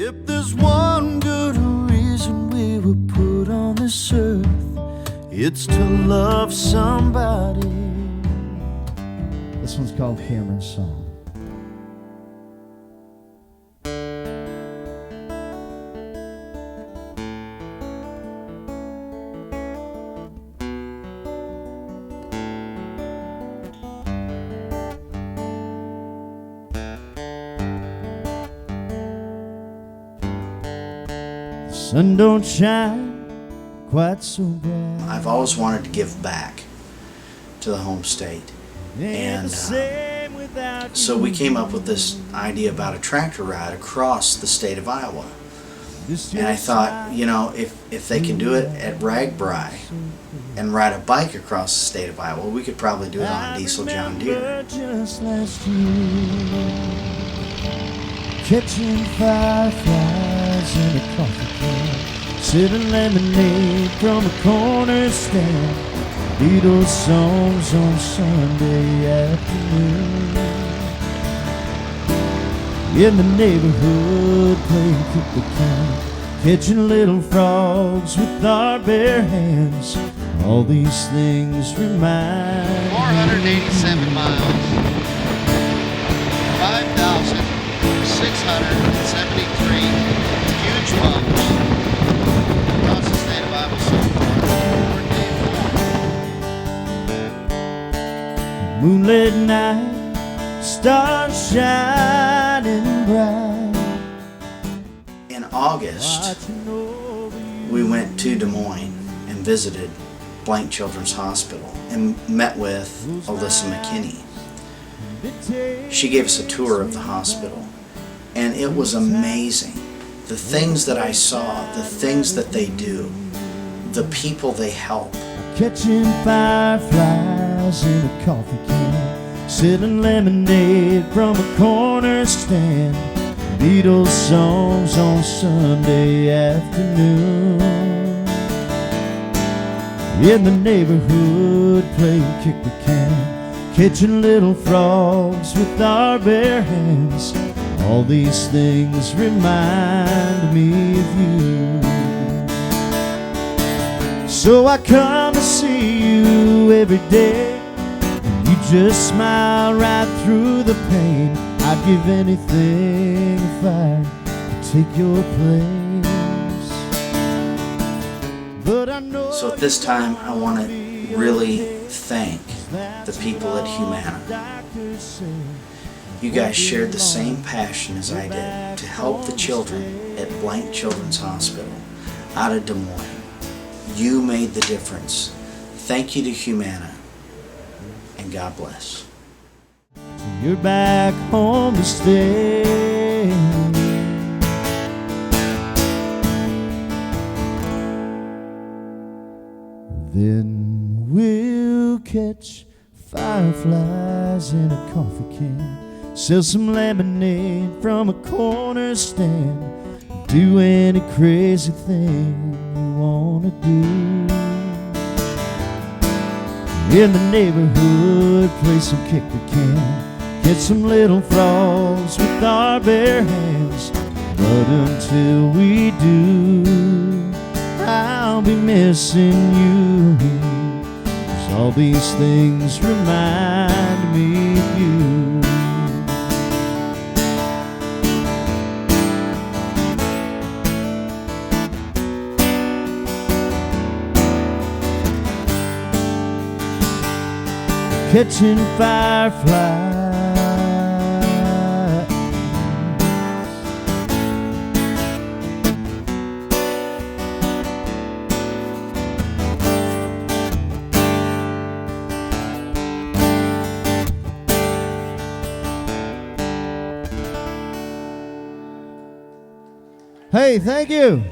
If there's one good reason we were put on this earth, it's to love somebody. This one's called Cameron's Song. Sun don't shine quite so bright. I've always wanted to give back to the home state, and so we came up with this idea about a tractor ride across the state of Iowa. And I thought, you know, if they can do it at Ragbri and ride a bike across the state of Iowa, we could probably do it on a diesel John Deere. Just last year, catching fireflies in a coffee can, sipping lemonade from a corner stand, Beatles songs on Sunday afternoon. In the neighborhood, playing kick the can, catching little frogs with our bare hands. All these things remind 487 miles, 5,673 huge bumps across the state of Iowa so far. moonlit night, stars shining bright. In August, we went to Des Moines and visited Blank Children's Hospital and met with Alyssa McKinney. She gave us a tour of the hospital, and it was amazing. The things that I saw, the things that they do, the people they help. Catching fireflies in a coffee can, sipping lemonade from a corner stand, Beatles songs on Sunday afternoon. In the neighborhood, playing kick the can, catching little frogs with our bare hands. All these things remind me of you. So I come to see you every day, and you just smile right through the pain. I'd give anything if I could take your place. But I know. So at this time, I want to really thank the people at Humana. You guys shared the same passion as I did to help the children at Blank Children's Hospital out of Des Moines. You made the difference. Thank you to Humana, and God bless. You're back home to stay. Then we'll catch fireflies in a coffee can, sell some lemonade from a corner stand, do any crazy thing you wanna do. In the neighborhood, play some kick the can, get some little frogs with our bare hands. But until we do, I'll be missing you, 'cause all these things remind me of you. Catching fireflies, hey, thank you.